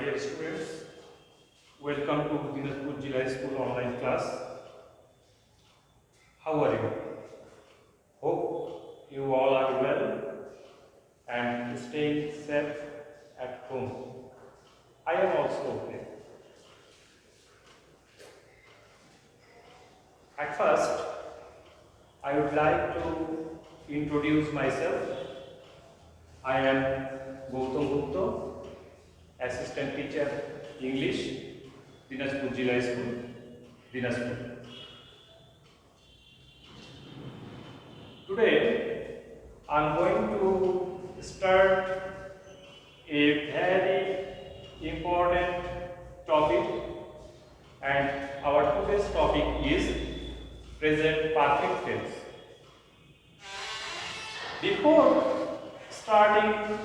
dear students, welcome to Dinajpur Jilla School online class. How are you? Hope you all are well and staying safe at home. I am also okay. At first, I would like to introduce myself. I am Gautam Gupta, Assistant Teacher English, Dinajpur Jilla School, Dinajpur. Today, I am going to start a very important topic, and our today's topic is present perfect tense. Before starting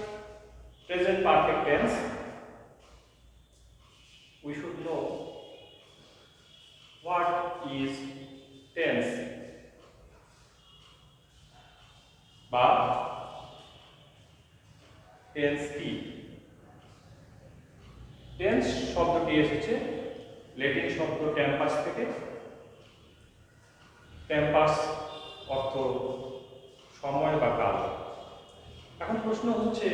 present perfect tense, we should know what is tense বা tense কি। Tense শব্দটি এসেছে Latin শব্দ tempus থেকে। Tempus অর্থ সময় বা কাল। এখন প্রশ্ন হচ্ছে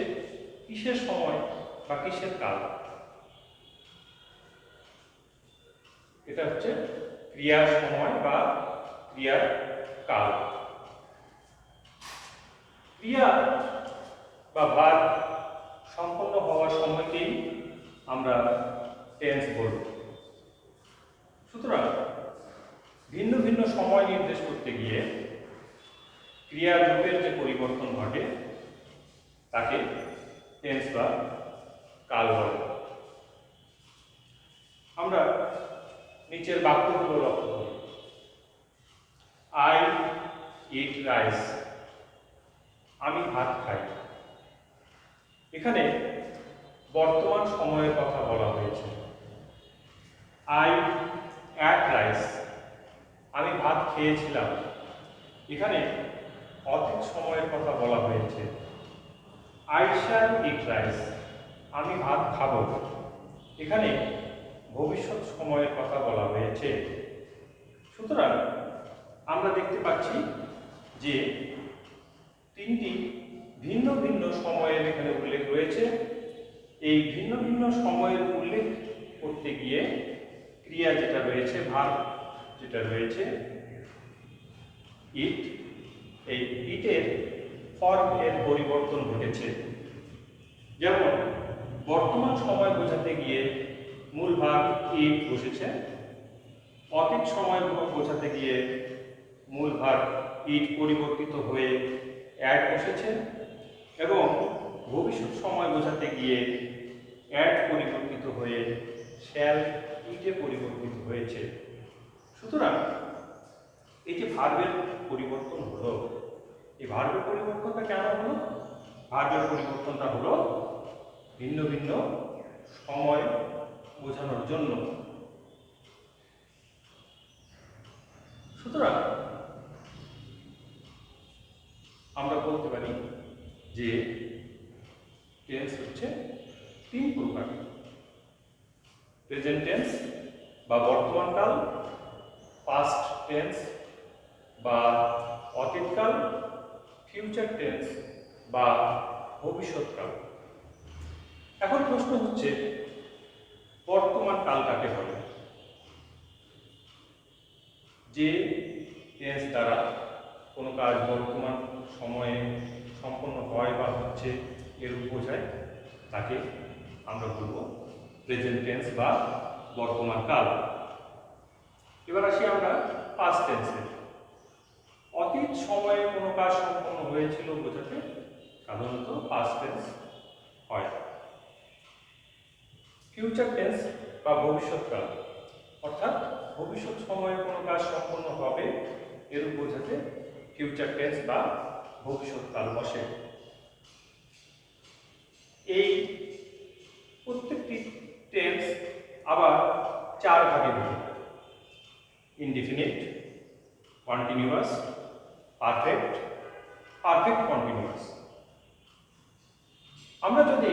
কিসের সময় বা কিসের কাল? এটা হচ্ছে ক্রিয়ার সময় বা ক্রিয়ার কাল। ক্রিয়া বা ভার্ব সম্পন্ন হওয়ার সময়কেই আমরা টেন্স বলব। সুতরাং ভিন্ন ভিন্ন সময় নির্দেশ করতে গিয়ে ক্রিয়ার রূপের যে পরিবর্তন ঘটে তাকে টেন্স বা কাল বলে। আমরা নিচের বাক্যগুলো লক্ষ্য করি। আই ইট রাইস, আমি ভাত খাই। এখানে বর্তমান সময়ের কথা বলা হয়েছে। আই অ্যাট রাইস, আমি ভাত খেয়েছিলাম। এখানে অতীত সময়ের কথা বলা হয়েছে। আই শ্যাল ইট রাইস, আমি ভাত খাবো। এখানে ভবিষ্যৎ সময়ের কথা বলা হয়েছে। সুতরাং আমরা দেখতে পাচ্ছি যে তিনটি ভিন্ন ভিন্ন সময়ের এখানে উল্লেখ রয়েছে। এই ভিন্ন ভিন্ন সময়ের উল্লেখ করতে গিয়ে ক্রিয়া যেটা রয়েছে, ভার্ব যেটা রয়েছে ইট, এই ইটের ফর্মের পরিবর্তন ঘটেছে। যেমন বর্তমান সময় বোঝাতে গিয়ে মূল ভার্ব ইট বসেছে, অতীত সময় বোঝাতে গিয়ে মূল ভার্ব ইট পরিবর্তিত হয়ে অ্যাড বসেছে, এবং ভবিষ্যৎ সময় বোঝাতে গিয়ে অ্যাড পরিবর্তিত হয়ে শ্যাল ইটে পরিবর্তিত হয়েছে। সুতরাং এই যে ভার্বের পরিবর্তন হলো, এই ভার্বের পরিবর্তনটা কেন হলো? ভার্বের পরিবর্তনটা হলো ভিন্ন ভিন্ন সময় বোঝানোর জন্য। সুতরাং আমরা বলতে পারি যে টেন্স হচ্ছে তিন প্রকার: প্রেজেন্ট টেন্স বা বর্তমানকাল, পাস্ট টেন্স বা অতীতকাল, ফিউচার টেন্স বা ভবিষ্যৎকাল। এখন প্রশ্ন হচ্ছে বর্তমান কাল কাকে বলে? যে টেন্স দ্বারা কোনো কাজ বর্তমান সময়ে সম্পন্ন হয় বা হচ্ছে এরূপ বোঝায় তাকে আমরা বলব প্রেজেন্ট টেন্স বা বর্তমান কাল। এবার আসি আমরা পাস্ট টেন্সে। অতীত সময়ে কোনো কাজ সম্পন্ন হয়েছিল বোঝাতে সাধারণত পাস্ট টেন্স হয়। ফিউচার টেন্স বা ভবিষ্যৎকাল, অর্থাৎ ভবিষ্যৎ সময়ে কোনো কাজ সম্পন্ন হবে এরূপ বোঝাতে ফিউচার টেন্স বা ভবিষ্যৎকাল বসে। এই প্রত্যেকটি টেন্স আবার চার ভাগে বিভক্ত: indefinite, continuous, perfect, perfect continuous. আমরা যদি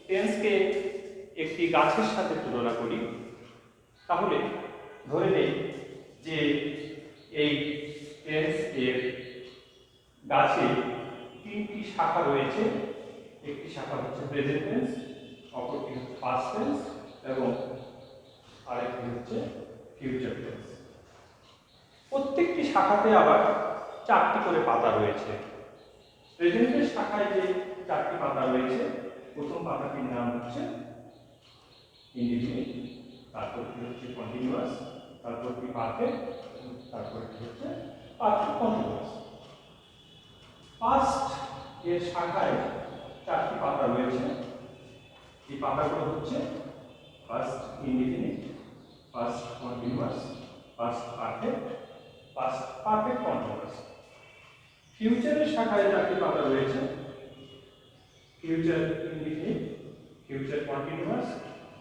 টেন্সকে একটি গাছের সাথে তুলনা করি, তাহলে ধরে নেই যে এই টেন্স এর গাছে তিনটি শাখা রয়েছে। একটি শাখা হচ্ছে প্রেজেন্ট টেন্স, অপরটি হচ্ছে পাস্ট টেন্স এবং আরেকটি হচ্ছে ফিউচার টেন্স। প্রত্যেকটি শাখাতে আবার 4টি করে পাতা রয়েছে। প্রেজেন্টের শাখায় যে 4টি পাতা রয়েছে, প্রথম পাতাটির নাম হচ্ছে ইনডিফিনিট, তারপরটি হচ্ছে কন্টিনিউয়াস, তারপরটি পারফেক্ট, তারপরটি হচ্ছে পারফেক্ট কন্টিনিউয়াস। পাস্ট এর শাখায় 4টি পাতা রয়েছে। এই পাতাগুলো হচ্ছে first indefinite, first continuous, first perfect, first perfect continuous. ফিউচারের শাখায় 4টি পাতা রয়েছে। Future indefinite, future continuous,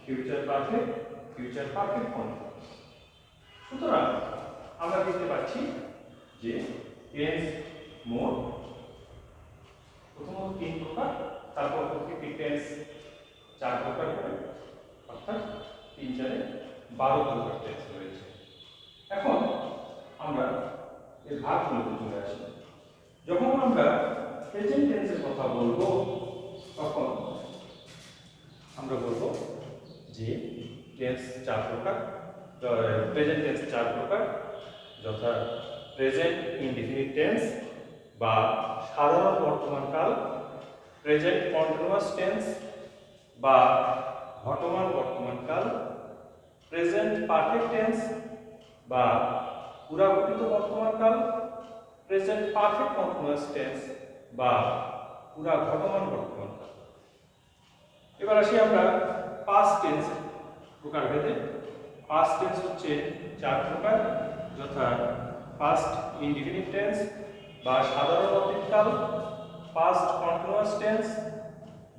future perfect, future perfect continuous. সুতরাং আমরা দেখতে পাচ্ছি যে টেন্স মোট প্রথমত 3 প্রকার, তারপর প্রত্যেকটি টেন্স 4 প্রকার করে, অর্থাৎ 3 4 12 প্রকার টেন্স রয়েছে। এখন আমরা এর ভাগগুলোতে চলে আসি। যখন আমরা প্রেজেন্ট টেন্সের কথা বলবো, তখন আমরা বলবো যে টেন্স 4 প্রকার, প্রেজেন্ট টেন্স 4 প্রকার, যথা প্রেজেন্ট ইনডিফিনিট টেন্স বা সাধারণ বর্তমানকাল, প্রেজেন্ট কন্টিনিউয়াস টেন্স বা ঘটমান বর্তমানকাল, প্রেজেন্ট পারফেক্ট টেন্স বা পুরাঘটিত বর্তমানকাল, প্রেজেন্ট পারফেক্ট কন্টিনিউয়াস টেন্স বা পুরা ঘটমান বর্তমানকাল। এবার আসি আমরা পাস্ট টেন্স প্রকারভেদে। পাস্ট টেন্স হচ্ছে 4 প্রকার, যথা পাস্ট ইনডিফিনিট টেন্স বা সাধারণ অতীতকাল, পাস্ট কন্টিনিউয়াস টেন্স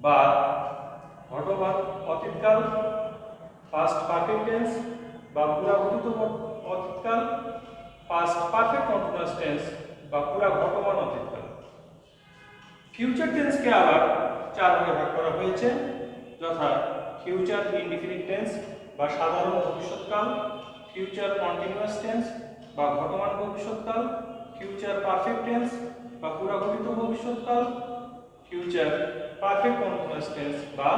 বা ঘটমান অতীতকাল, পাস্ট পারফেক্ট টেন্স বা পুরাঘটিত অতীতকাল, পাস্ট পারফেক্ট কন্টিনিউয়াস টেন্স বা পুরা ঘটমান অতীতকাল। ফিউচার টেন্সকে আবার 4 ভাগে ভাগ করা হয়েছে, যথা ফিউচার ইনডিফিনিট টেন্স বা সাধারণ ভবিষ্যৎকাল, ফিউচার কন্টিনিউয়াস টেন্স বা ঘটমান ভবিষ্যৎকাল, ফিউচার পারফেক্ট টেন্স বা পুরাঘটিত ভবিষ্যৎকাল, ফিউচার পারফেক্ট কন্টিনিউয়াস টেন্স বা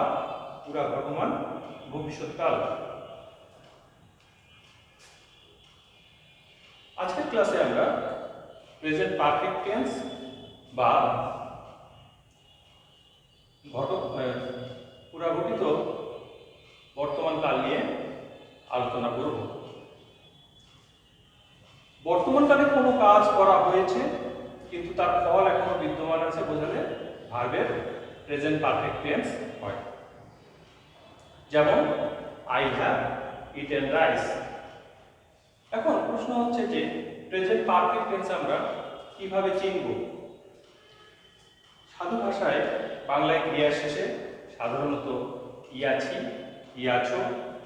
পুরা ঘটমান ভবিষ্যৎকাল। আজকের ক্লাসে আমরা প্রেজেন্ট পারফেক্ট টেন্স বা পুরাঘটিত বর্তমানকাল নিয়ে আলোচনা করব। বর্তমানকালে কোনো কাজ করা হয়েছে কিন্তু তার ফল এখনো বিদ্যমান আছে বোঝালে ভার্বের প্রেজেন্ট পারফেক্ট টেন্স হয়। যেমন আই হ্যাভ ইটেন রাইস। এখন প্রশ্ন হচ্ছে যে প্রেজেন্ট পারফেক্ট টেন্স আমরা কিভাবে চিনব? সাধু ভাষায় বাংলায় ক্রিয়ার শেষে সাধারণত ইয়াছি, ইয়াছো,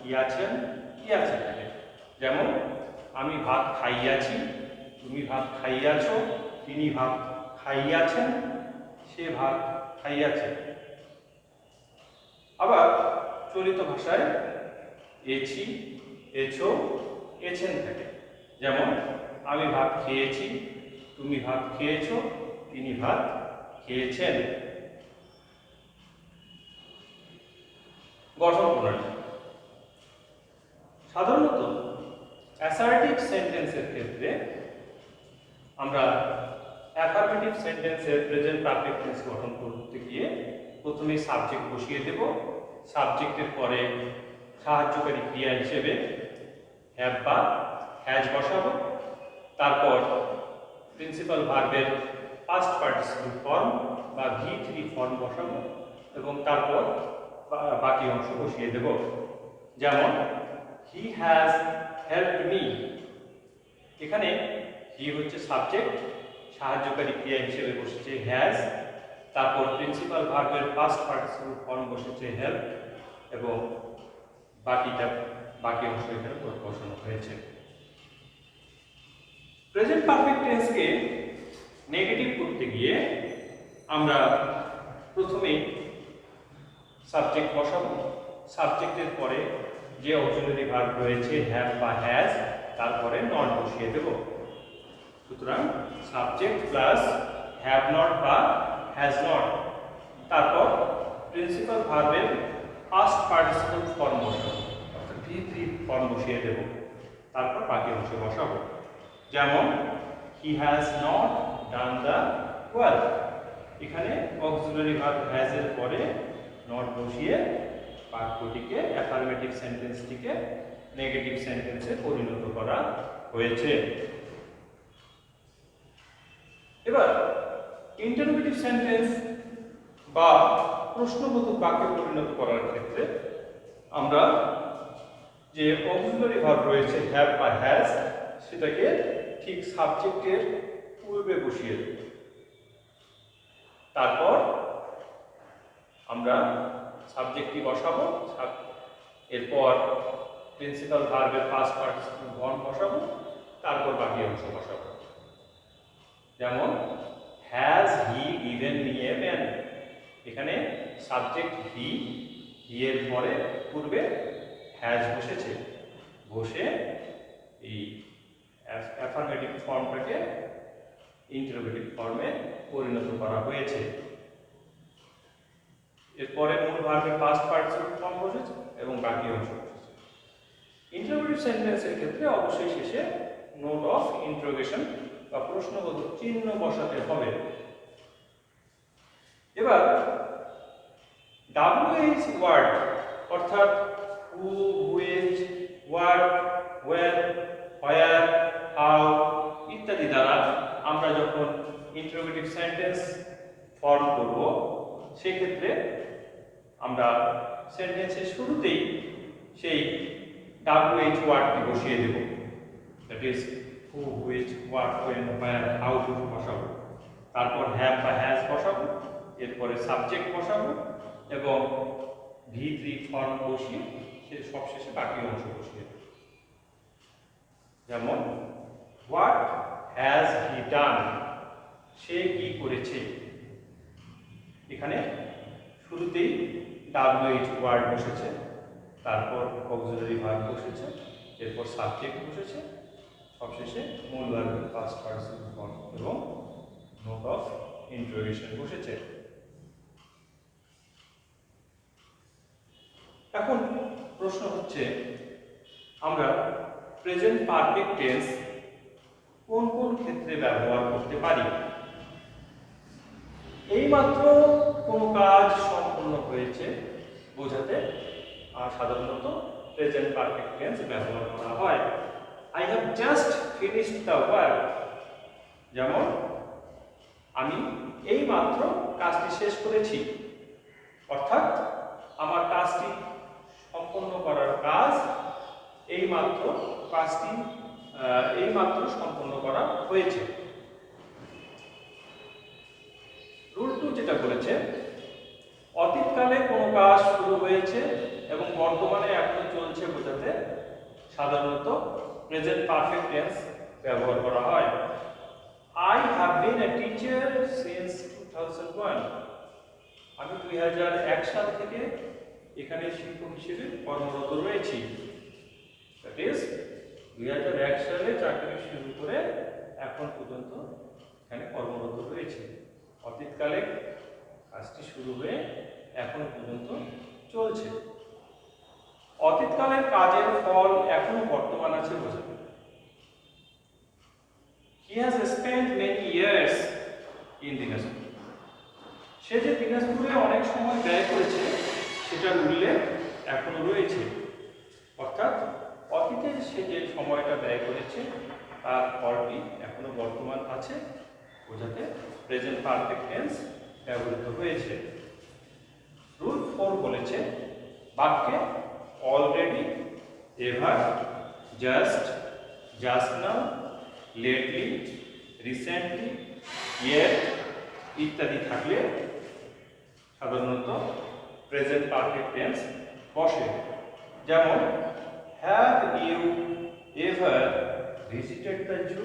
ইয়াছেন, ইয়াছে থাকে। যেমন আমি ভাত খাইয়াছি, তুমি ভাত খাইয়াছো, তিনি ভাত খাইয়াছেন, সে ভাত খাইয়াছে। আবার চলিত ভাষায় এছি, এছো, এছেন থাকে। যেমন আমি ভাত খেয়েছি, তুমি ভাত খেয়েছো, তিনি ভাত খেয়েছেন। গঠন প্রণালী সাধারণত অ্যাসার্টিভ সেন্টেন্সের ক্ষেত্রে আমরা অ্যাফারমেটিভ সেন্টেন্সের প্রেজেন্ট পারফেক্ট টেন্স গঠন করতে গিয়ে প্রথমে সাবজেক্ট বসিয়ে দেব, সাবজেক্টের পরে সাহায্যকারী ক্রিয়া হিসেবে হ্যাভ বা হ্যাজ বসাবো, তারপর প্রিন্সিপাল ভার্বের পাস্ট পার্টিসিপল ফর্ম বা V3 ফর্ম বসাবো এবং তারপর বাকি অংশ বসিয়ে দেব। যেমন হি হ্যাজ হেল্পড মি, এখানে হি হচ্ছে সাবজেক্ট, সাহায্যকারী ক্রিয়া হিসেবে বসেছে হ্যাজ, তারপর প্রিন্সিপাল ভার্বের পাস্ট পার্টিসিপল ফর্ম বসেছে হেল্প এবং বাকি অংশ এখানে বসানো হয়েছে। প্রেজেন্ট পারফেক্ট টেন্সকে নেগেটিভ করতে গিয়ে আমরা প্রথমে সাবজেক্ট বসাবো, সাবজেক্টের পরে যে অক্সিলারি ভার্ব রয়েছে হ্যাভ বা হ্যাজ, তারপরে নট বসিয়ে দেব। সুতরাং সাবজেক্ট প্লাস হ্যাভ নট বা হ্যাজ নট, তারপর প্রিন্সিপাল ভার্বের পাস্ট পার্টিসিপল ফর্ম বসাবো, অর্থাৎ V3 ফর্ম বসিয়ে দেব। তারপর বাকি অংশ বসাবো। যেমন he has not done the work, এখানে অক্সিলারি ভার্ব হ্যাজ এর পরে নট বসিয়ে বাক্যটিকে, অ্যাফার্মেটিভ সেন্টেন্সটিকে নেগেটিভ সেন্টেন্সে পরিণত করা হয়েছে। এবার ইন্টারোগেটিভ সেন্টেন্স বা প্রশ্নবোধক বাক্যে পরিণত করার ক্ষেত্রে আমরা যে অক্সিলারি ভার্ব রয়েছে হ্যাভ বা হ্যাজ, সেটাকে ঠিক সাবজেক্টের পূর্বে বসিয়ে দেব। তারপর আমরা সাবজেক্টটি বসাবো, এরপর প্রিন্সিপাল ভার্বের পাস্ট পার্টিসিপল ফর্ম বসাবো, তারপর বাকি অংশ বসাবো। যেমন has he given me a pen, এখানে সাবজেক্ট হি, হি এর পরে পূর্বে হ্যাজ বসেছে, বসে এই অ্যাফার্মেটিভ ফর্মটাকে ইন্টারোগেটিভ ফর্মে পরিণত করা হয়েছে। এরপরে মূল ভার্বের পাস্ট পার্টিসিপল ফর্ম বসেছে এবং বাকি অংশ বসেছে। ইন্টারোগেটিভ সেন্টেন্সের ক্ষেত্রে অবশ্যই শেষে নোট অফ ইন্টারোগেশন বা প্রশ্নবোধক চিহ্ন বসাতে হবে। এবার WH ওয়ার্ড অর্থাৎ who, which, what, when, where, how ইত্যাদি দ্বারা আমরা যখন ইন্টারোগেটিভ সেন্টেন্স ফর্ম করব, সেক্ষেত্রে আমরা সেন্টেন্সের শুরুতেই সেই WH ওয়ার্ডটি বসিয়ে দেব। That is who, which, what, when, where, how দুটো বসাবো, তারপর হ্যাভ বা হ্যাজ বসাবো, এরপরে সাবজেক্ট বসাবো এবং V3 ফর্ম বসিয়ে সবশেষে বাকি অংশ বসিয়ে দেব। যেমন হোয়াট হ্যাজ হি ডান, সে কি করেছে, এখানে শুরুতেই WH ওয়ার্ড বসেছে, তারপর অক্সিলারি ভার্ব বসেছে, এরপর সাবজেক্ট বসেছে, সবশেষে মূল ভার্বের পাস্ট পার্টিসিপল ফর্ম এবং নোট অফ ইন্টারোগেশন বসেছে। এখন প্রশ্ন হচ্ছে, আমরা প্রেজেন্ট পারফেক্ট টেন্স কোন কোন ক্ষেত্রে ব্যবহার করতে পারি? এইমাত্র কোনো কাজ সম্পন্ন হয়েছে বোঝাতে সাধারণত প্রেজেন্ট পারফেক্ট টেন্স ব্যবহার করা হয়। I have just finished the work, যেমন আমি এইমাত্র কাজটি শেষ করেছি, অর্থাৎ আমার কাজটি সম্পন্ন করার কাজ এইমাত্র সম্পন্ন করা হয়েছে। রুল 2 যেটা বলেছে, অতীতকালে কোনো কাজ শুরু হয়েছে এবং বর্তমানে এখনো চলছে বোঝাতে সাধারণত প্রেজেন্ট পারফেক্ট টেন্স ব্যবহার করা হয়। I have been a teacher since 2001, আমি 2001 সাল থেকে এখানে শিক্ষক হিসেবে কর্মরত রয়েছি। দ্যাট ইজ 2001 সালে চাকরি শুরু করে এখন পর্যন্ত এখানে কর্মরত রয়েছে। অতীতকালে কাজটি শুরু হয়ে এখন পর্যন্ত চলছে। অতীতকালের কাজের ফল এখনো বর্তমান আছে বোঝাবে। He has spent many years in Dinajpur, সে যে দিনাজপুরে অনেক সময় ব্যয় করেছে সেটার উল্লেখ এখনো রয়েছে, অর্থাৎ অতীতে সে যে সময়টা ব্যয় করেছে তার ফলটি এখনো বর্তমান আছে বোঝাতে প্রেজেন্ট পারফেক্ট টেন্স ব্যবহৃত হয়েছে। রুল 4 বলেছে, বাক্যে already, ever, just, just now, lately, recently, yet ইত্যাদি থাকলে সাধারণত প্রেজেন্ট পারফেক্ট টেন্স বসে। যেমন have you ever visited the zoo,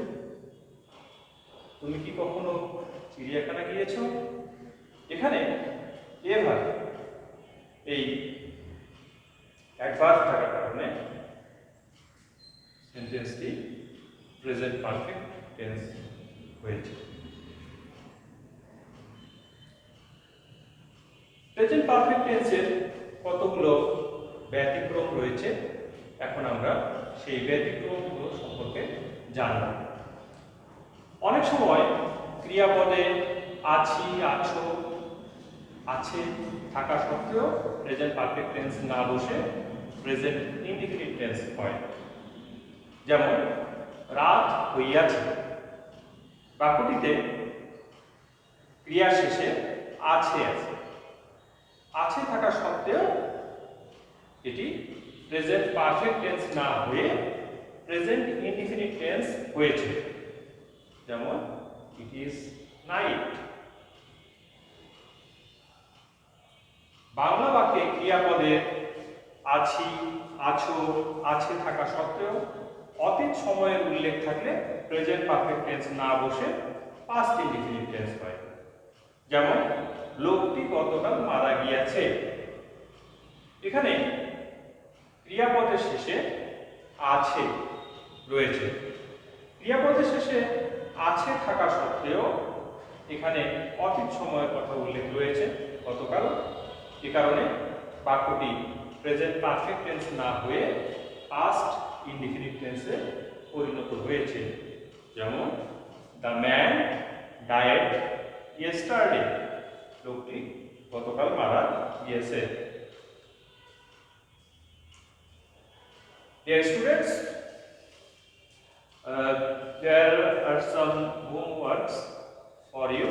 তুমি কি কখনো চিড়িয়াখানা গিয়েছো? এখানে এভার এই অ্যাডভার্ব থাকার কারণে সেন্টেন্সটি প্রেজেন্ট পারফেক্ট টেন্স হয়েছে। প্রেজেন্ট পারফেক্ট টেন্সের কতগুলো ব্যতিক্রম রয়েছে, এখন আমরা সেই ব্যতিক্রমগুলো সম্পর্কে জানব। অনেক সময় ক্রিয়াপদে আছি, আছো, আছে থাকা সত্ত্বেও প্রেজেন্ট পারফেক্ট টেন্স না বসে প্রেজেন্ট ইনডিফিনিট টেন্স হয়। যেমন রাত হইয়াছে, বাক্যটিতে ক্রিয়া শেষে আছে আছে, আছে থাকা সত্ত্বেও এটি প্রেজেন্ট পারফেক্ট টেন্স না হয়ে প্রেজেন্ট ইনডিফিনিট টেন্স হয়েছে। যেমন ইট ইজ নাইট। বাংলা বাক্যে ক্রিয়াপদে আছি, আছো, আছে থাকা সত্ত্বেও অতীত সময়ের উল্লেখ থাকলে প্রেজেন্ট পারফেক্ট টেন্স না বসে পাস্ট ইনডিফিনিট টেন্স হয়। যেমন লোকটি গতকাল মারা গিয়েছে। এখানে ক্রিয়াপদের শেষে আছে রয়েছে। ক্রিয়াপদের শেষে আছে থাকা সত্ত্বেও এখানে অতীত সময়ের কথা উল্লেখ রয়েছে, গতকাল। এ কারণে বাক্যটি প্রেজেন্ট পারফেক্ট টেন্স না হয়ে পাস্ট ইনডিফিনিট টেন্সে পরিণত হয়েছে। যেমন দ্য ম্যান ডায়েড ইয়েস্টারডে, লোকটি গতকাল মারা গিয়েছে। Dear students, there are some homeworks for you.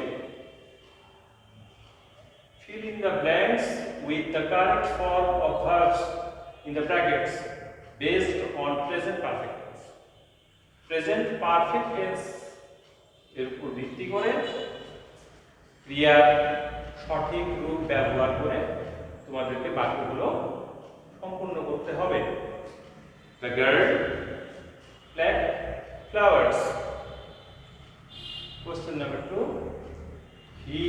Fill in the blanks with the correct form of verbs in the brackets based on present perfect tense. Present perfect tense এর উপর ভিত্তি করে ক্রিয়ার সঠিক রূপ ব্যবহার করে তোমাদেরকে বাক্যগুলো সম্পূর্ণ করতে হবে। The girl plucked flowers. Question number 2. He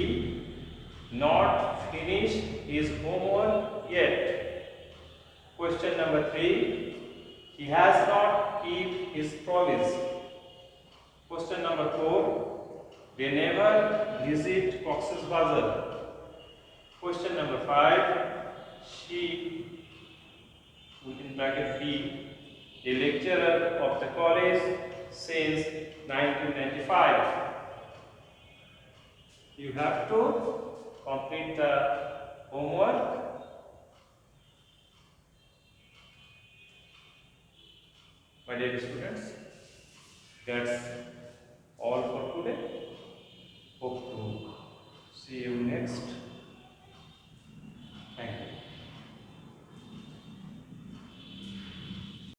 not finished his homework yet. Question number 3. He has not kept his promise. Question number 4. They never visit Cox's Bazar. Question number 5. She, within bracket B, a lecturer of the college since 1995. You have to complete the homework. My dear students, that's all for today. Hope to see you next